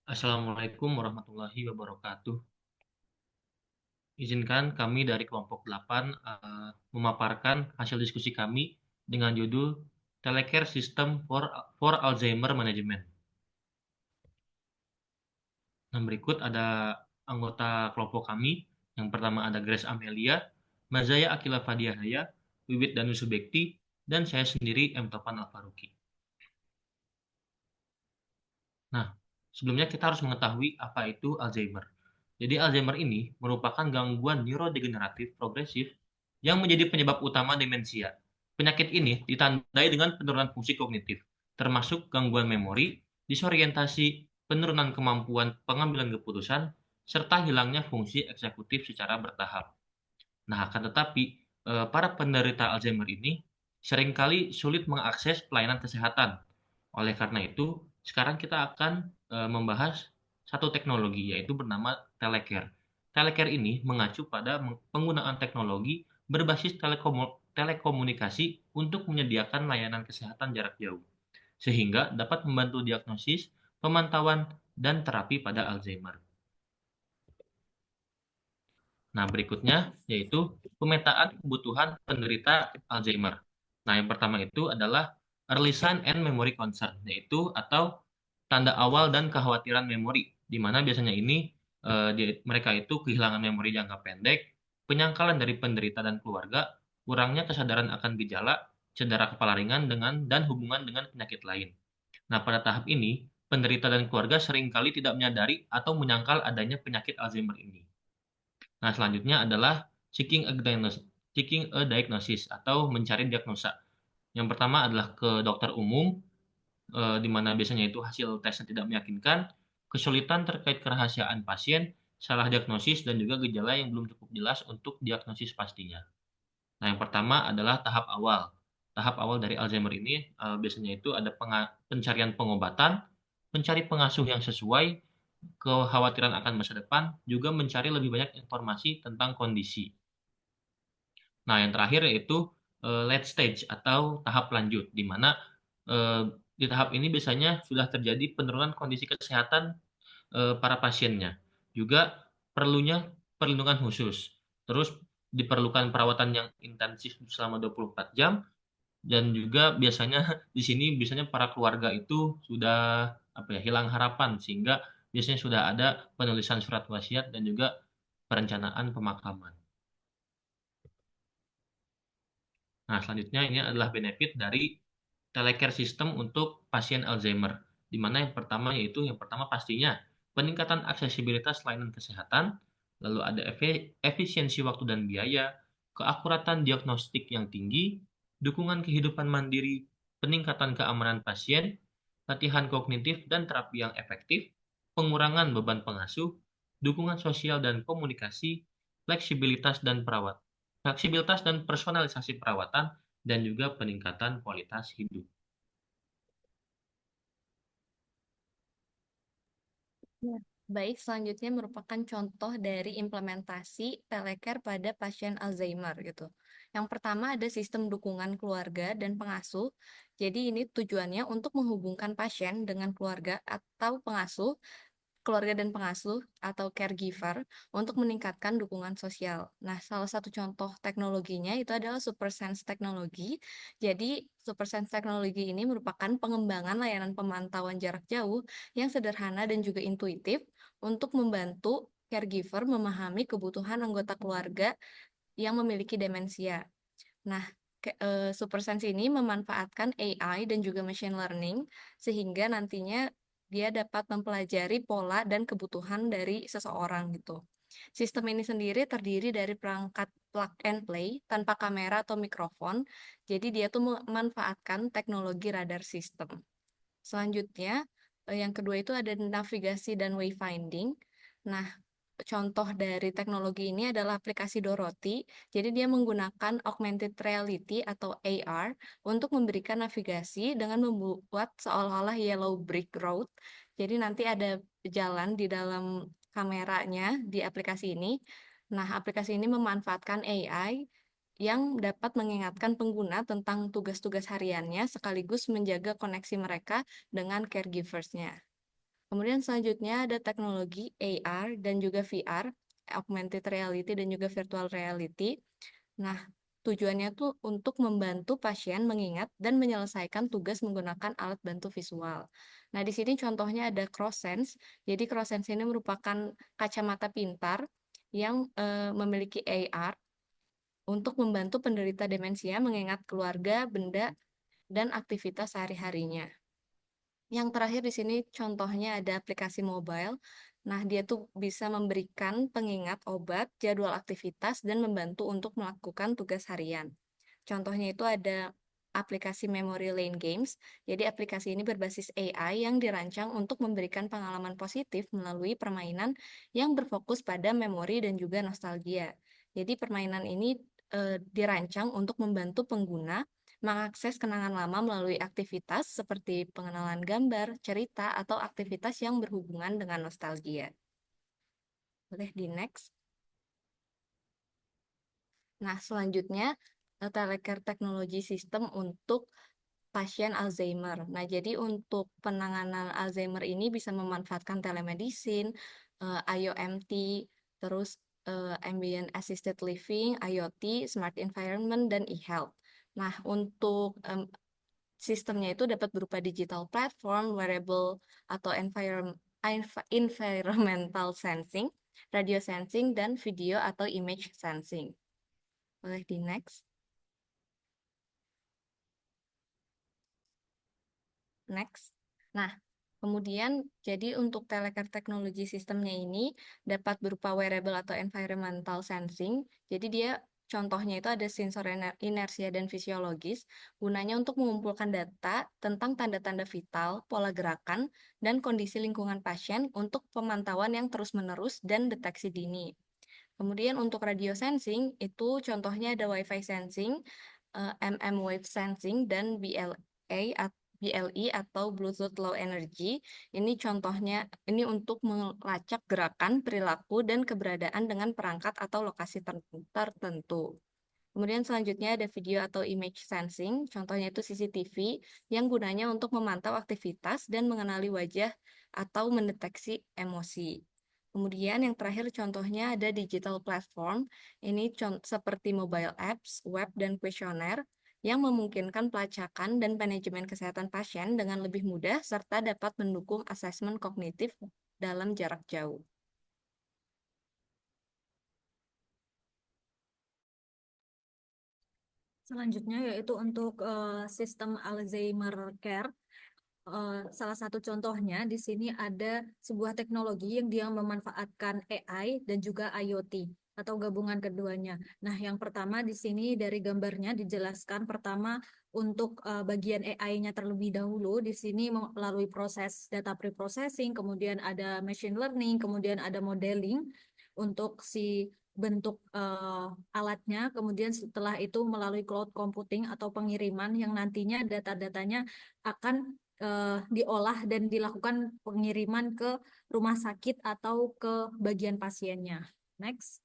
Assalamualaikum warahmatullahi wabarakatuh. Izinkan kami dari kelompok 8 memaparkan hasil diskusi kami dengan judul Telecare System for Alzheimer Management. Nah, berikut ada anggota kelompok kami. Yang pertama ada Grace Amelia, Mazaya Akila Fadiahaya, Wiwit Danu Subekti, dan saya sendiri M. Topan Alfaruqi. Nah, sebelumnya kita harus mengetahui apa itu Alzheimer. Jadi Alzheimer ini merupakan gangguan neurodegeneratif progresif yang menjadi penyebab utama demensia. Penyakit ini ditandai dengan penurunan fungsi kognitif, termasuk gangguan memori, disorientasi, penurunan kemampuan pengambilan keputusan, serta hilangnya fungsi eksekutif secara bertahap. Nah, akan tetapi para penderita Alzheimer ini seringkali sulit mengakses pelayanan kesehatan. Oleh karena itu, sekarang kita akan membahas satu teknologi yaitu bernama Telecare. Telecare ini mengacu pada penggunaan teknologi berbasis telekomunikasi untuk menyediakan layanan kesehatan jarak jauh, sehingga dapat membantu diagnosis, pemantauan, dan terapi pada Alzheimer. Nah, berikutnya yaitu pemetaan kebutuhan penderita Alzheimer. Nah, yang pertama itu adalah early sign and memory concern, yaitu atau tanda awal dan kekhawatiran memori, di mana biasanya ini mereka itu kehilangan memori jangka pendek, penyangkalan dari penderita dan keluarga, kurangnya kesadaran akan gejala, cedera kepala ringan dan hubungan dengan penyakit lain. Nah, pada tahap ini, penderita dan keluarga seringkali tidak menyadari atau menyangkal adanya penyakit Alzheimer ini. Nah, selanjutnya adalah seeking a diagnosis atau mencari diagnosa. Yang pertama adalah ke dokter umum, di mana biasanya itu hasil tesnya tidak meyakinkan, kesulitan terkait kerahasiaan pasien, salah diagnosis, dan juga gejala yang belum cukup jelas untuk diagnosis pastinya. Nah, yang pertama adalah tahap awal. Tahap awal dari Alzheimer ini biasanya itu ada pencarian pengobatan, mencari pengasuh yang sesuai, kekhawatiran akan masa depan, juga mencari lebih banyak informasi tentang kondisi. Nah, yang terakhir yaitu late stage atau tahap lanjut, di mana eh, di tahap ini biasanya sudah terjadi penurunan kondisi kesehatan para pasiennya. Juga perlunya perlindungan khusus. Terus diperlukan perawatan yang intensif selama 24 jam dan juga biasanya di sini biasanya para keluarga itu sudah hilang harapan sehingga biasanya sudah ada penulisan surat wasiat dan juga perencanaan pemakaman. Nah, selanjutnya ini adalah benefit dari telecare system untuk pasien Alzheimer. Di mana yang pertama pastinya peningkatan aksesibilitas layanan kesehatan, lalu ada efisiensi waktu dan biaya, keakuratan diagnostik yang tinggi, dukungan kehidupan mandiri, peningkatan keamanan pasien, latihan kognitif dan terapi yang efektif, pengurangan beban pengasuh, dukungan sosial dan komunikasi, fleksibilitas dan personalisasi perawatan, dan juga peningkatan kualitas hidup. Ya. Baik, selanjutnya merupakan contoh dari implementasi telecare pada pasien Alzheimer gitu. Yang pertama ada sistem dukungan keluarga dan pengasuh. Jadi ini tujuannya untuk menghubungkan pasien dengan keluarga dan pengasuh atau caregiver untuk meningkatkan dukungan sosial. Nah, salah satu contoh teknologinya itu adalah SuperSense teknologi. Jadi, SuperSense teknologi ini merupakan pengembangan layanan pemantauan jarak jauh yang sederhana dan juga intuitif untuk membantu caregiver memahami kebutuhan anggota keluarga yang memiliki demensia. Nah, SuperSense ini memanfaatkan AI dan juga machine learning sehingga nantinya dia dapat mempelajari pola dan kebutuhan dari seseorang gitu. Sistem ini sendiri terdiri dari perangkat plug and play tanpa kamera atau mikrofon. Jadi dia tuh memanfaatkan teknologi radar system. Selanjutnya, yang kedua itu ada navigasi dan wayfinding. Nah, contoh dari teknologi ini adalah aplikasi Dorothy. Jadi dia menggunakan augmented reality atau AR untuk memberikan navigasi dengan membuat seolah-olah yellow brick road. Jadi nanti ada jalan di dalam kameranya di aplikasi ini. Nah, aplikasi ini memanfaatkan AI yang dapat mengingatkan pengguna tentang tugas-tugas hariannya sekaligus menjaga koneksi mereka dengan caregivers-nya. Kemudian selanjutnya ada teknologi AR dan juga VR, augmented reality dan juga virtual reality. Nah, tujuannya tuh untuk membantu pasien mengingat dan menyelesaikan tugas menggunakan alat bantu visual. Nah, di sini contohnya ada CrossSense. Jadi CrossSense ini merupakan kacamata pintar yang memiliki AR untuk membantu penderita demensia mengingat keluarga, benda, dan aktivitas sehari-harinya. Yang terakhir di sini contohnya ada aplikasi mobile. Nah, dia tuh bisa memberikan pengingat obat, jadwal aktivitas, dan membantu untuk melakukan tugas harian. Contohnya itu ada aplikasi Memory Lane Games. Jadi aplikasi ini berbasis AI yang dirancang untuk memberikan pengalaman positif melalui permainan yang berfokus pada memori dan juga nostalgia. Jadi permainan ini dirancang untuk membantu pengguna mengakses kenangan lama melalui aktivitas seperti pengenalan gambar, cerita, atau aktivitas yang berhubungan dengan nostalgia. Boleh di next. Nah, selanjutnya telecare teknologi sistem untuk pasien Alzheimer. Nah, jadi untuk penanganan Alzheimer ini bisa memanfaatkan telemedicine, IoMT, terus ambient assisted living, IoT, smart environment, dan e-health. Nah, untuk sistemnya itu dapat berupa digital platform, wearable, atau environmental sensing, radio sensing, dan video atau image sensing. Boleh di next. Next. Nah, kemudian jadi untuk telecare teknologi sistemnya ini dapat berupa wearable atau environmental sensing. Jadi dia contohnya itu ada sensor inersia dan fisiologis, gunanya untuk mengumpulkan data tentang tanda-tanda vital, pola gerakan, dan kondisi lingkungan pasien untuk pemantauan yang terus-menerus dan deteksi dini. Kemudian untuk radio sensing itu contohnya ada Wi-Fi sensing, Wave sensing, dan BLE atau Bluetooth Low Energy. Ini contohnya ini untuk melacak gerakan, perilaku, dan keberadaan dengan perangkat atau lokasi tertentu. Kemudian selanjutnya ada video atau image sensing, contohnya itu CCTV, yang gunanya untuk memantau aktivitas dan mengenali wajah atau mendeteksi emosi. Kemudian yang terakhir contohnya ada digital platform, ini seperti mobile apps, web, dan kuesioner, yang memungkinkan pelacakan dan manajemen kesehatan pasien dengan lebih mudah serta dapat mendukung asesmen kognitif dalam jarak jauh. Selanjutnya yaitu untuk sistem Alzheimer Care. Salah satu contohnya di sini ada sebuah teknologi yang dia memanfaatkan AI dan juga IoT atau gabungan keduanya. Nah, yang pertama di sini dari gambarnya dijelaskan pertama untuk bagian AI-nya terlebih dahulu di sini melalui proses data preprocessing, kemudian ada machine learning, kemudian ada modeling untuk si bentuk alatnya, kemudian setelah itu melalui cloud computing atau pengiriman yang nantinya data-datanya akan diolah dan dilakukan pengiriman ke rumah sakit atau ke bagian pasiennya. Next.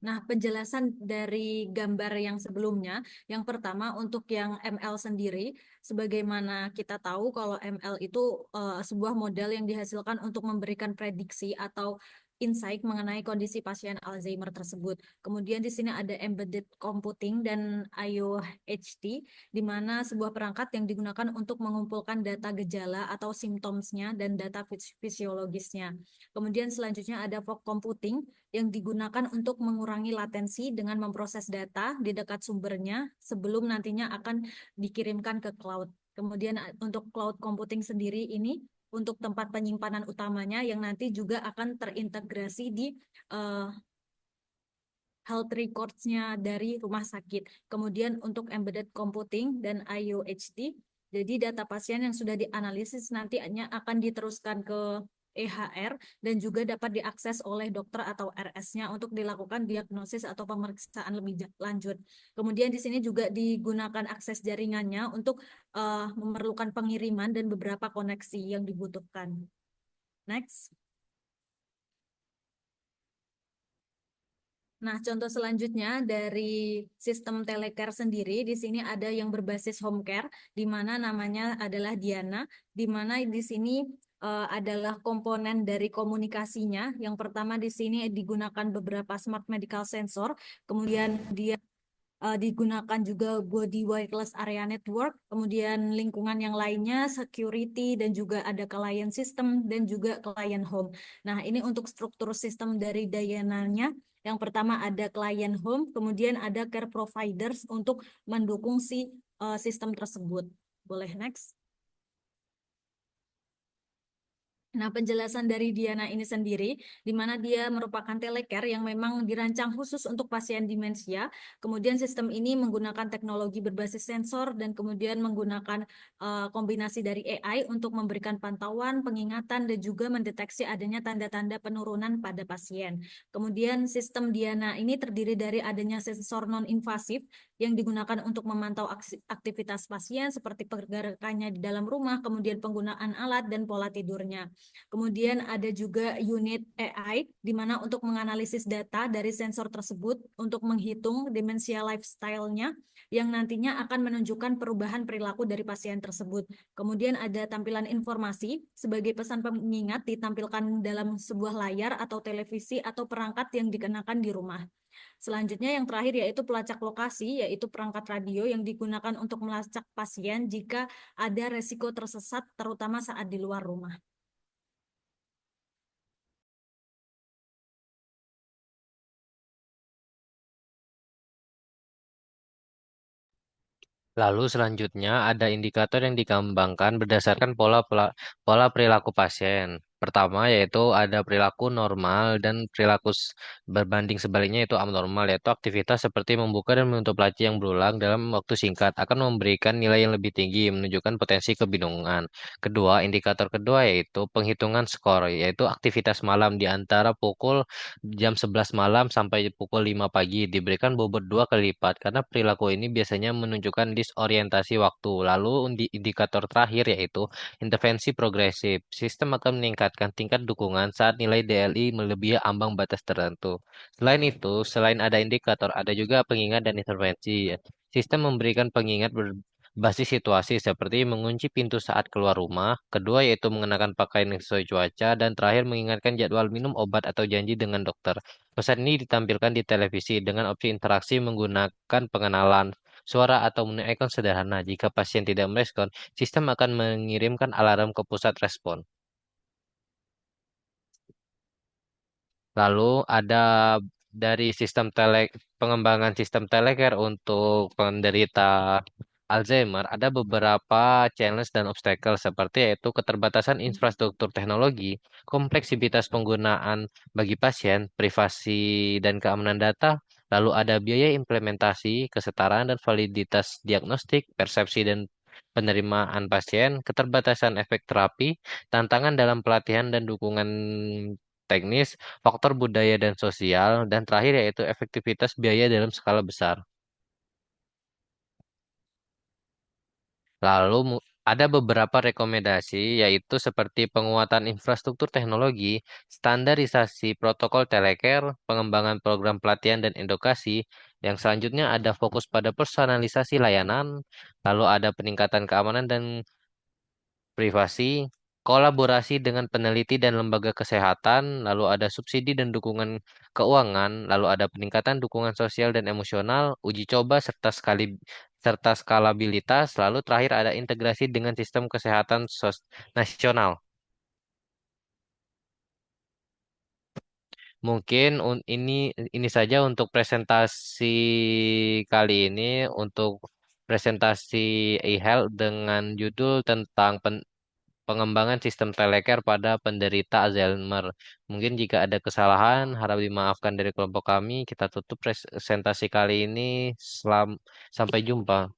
Nah, penjelasan dari gambar yang sebelumnya, yang pertama untuk yang ML sendiri, sebagaimana kita tahu kalau ML itu sebuah model yang dihasilkan untuk memberikan prediksi atau insight mengenai kondisi pasien Alzheimer tersebut. Kemudian di sini ada embedded computing dan IOHT, di mana sebuah perangkat yang digunakan untuk mengumpulkan data gejala atau simptomsnya dan data fisiologisnya. Kemudian selanjutnya ada fog computing yang digunakan untuk mengurangi latensi dengan memproses data di dekat sumbernya sebelum nantinya akan dikirimkan ke cloud. Kemudian untuk cloud computing sendiri ini untuk tempat penyimpanan utamanya yang nanti juga akan terintegrasi di health records-nya dari rumah sakit. Kemudian untuk embedded computing dan IOHT, jadi data pasien yang sudah dianalisis nantinya akan diteruskan ke EHR dan juga dapat diakses oleh dokter atau RS-nya untuk dilakukan diagnosis atau pemeriksaan lebih lanjut. Kemudian di sini juga digunakan akses jaringannya untuk memerlukan pengiriman dan beberapa koneksi yang dibutuhkan. Next. Nah, contoh selanjutnya dari sistem telecare sendiri, di sini ada yang berbasis home care, di mana namanya adalah Diana, di mana di sini adalah komponen dari komunikasinya. Yang pertama di sini digunakan beberapa smart medical sensor, kemudian dia digunakan juga body wireless area network, kemudian lingkungan yang lainnya, security, dan juga ada client system, dan juga client home. Nah, ini untuk struktur sistem dari Diana-nya. Yang pertama ada client home, kemudian ada care providers untuk mendukung si sistem tersebut. Boleh next? Nah, penjelasan dari Diana ini sendiri, di mana dia merupakan telecare yang memang dirancang khusus untuk pasien demensia. Kemudian sistem ini menggunakan teknologi berbasis sensor dan kemudian menggunakan kombinasi dari AI untuk memberikan pantauan, pengingatan, dan juga mendeteksi adanya tanda-tanda penurunan pada pasien. Kemudian sistem Diana ini terdiri dari adanya sensor non-invasif yang digunakan untuk memantau aktivitas pasien seperti pergerakannya di dalam rumah, kemudian penggunaan alat dan pola tidurnya. Kemudian ada juga unit AI, di mana untuk menganalisis data dari sensor tersebut untuk menghitung demensia lifestyle-nya yang nantinya akan menunjukkan perubahan perilaku dari pasien tersebut. Kemudian ada tampilan informasi sebagai pesan pengingat ditampilkan dalam sebuah layar atau televisi atau perangkat yang dikenakan di rumah. Selanjutnya yang terakhir yaitu pelacak lokasi, yaitu perangkat radio yang digunakan untuk melacak pasien jika ada resiko tersesat terutama saat di luar rumah. Lalu selanjutnya ada indikator yang dikembangkan berdasarkan pola perilaku pasien. Pertama yaitu ada perilaku normal dan perilaku berbanding sebaliknya yaitu abnormal, yaitu aktivitas seperti membuka dan menutup laci yang berulang dalam waktu singkat akan memberikan nilai yang lebih tinggi menunjukkan potensi kebingungan. Indikator kedua yaitu penghitungan skor, yaitu aktivitas malam di antara pukul jam 11 malam sampai pukul 5 pagi diberikan bobot 2 kali lipat karena perilaku ini biasanya menunjukkan disorientasi waktu. Lalu indikator terakhir yaitu intervensi progresif. Sistem akan meningkatkan tingkat dukungan saat nilai DLI melebihi ambang batas tertentu. Selain itu, selain ada indikator, ada juga pengingat dan intervensi. Sistem memberikan pengingat basis situasi seperti mengunci pintu saat keluar rumah, kedua yaitu mengenakan pakaian yang sesuai cuaca, dan terakhir mengingatkan jadwal minum obat atau janji dengan dokter. Pesan ini ditampilkan di televisi dengan opsi interaksi menggunakan pengenalan suara atau menu ikon sederhana. Jika pasien tidak merespon, sistem akan mengirimkan alarm ke pusat respon. Lalu ada dari pengembangan sistem telecare untuk penderita Alzheimer, ada beberapa challenge dan obstacle seperti yaitu keterbatasan infrastruktur teknologi, kompleksitas penggunaan bagi pasien, privasi dan keamanan data, lalu ada biaya implementasi, kesetaraan dan validitas diagnostik, persepsi dan penerimaan pasien, keterbatasan efek terapi, tantangan dalam pelatihan dan dukungan teknis, faktor budaya dan sosial, dan terakhir yaitu efektivitas biaya dalam skala besar. Lalu ada beberapa rekomendasi yaitu seperti penguatan infrastruktur teknologi, standarisasi protokol telecare, pengembangan program pelatihan dan edukasi. Yang selanjutnya ada fokus pada personalisasi layanan, lalu ada peningkatan keamanan dan privasi, kolaborasi dengan peneliti dan lembaga kesehatan, lalu ada subsidi dan dukungan keuangan, lalu ada peningkatan dukungan sosial dan emosional, uji coba serta skalabilitas, lalu terakhir ada integrasi dengan sistem kesehatan nasional. Mungkin ini saja untuk presentasi kali ini untuk presentasi e-health dengan judul tentang pengembangan sistem telecare pada penderita Alzheimer. Mungkin jika ada kesalahan, harap dimaafkan dari kelompok kami. Kita tutup presentasi kali ini. Sampai jumpa.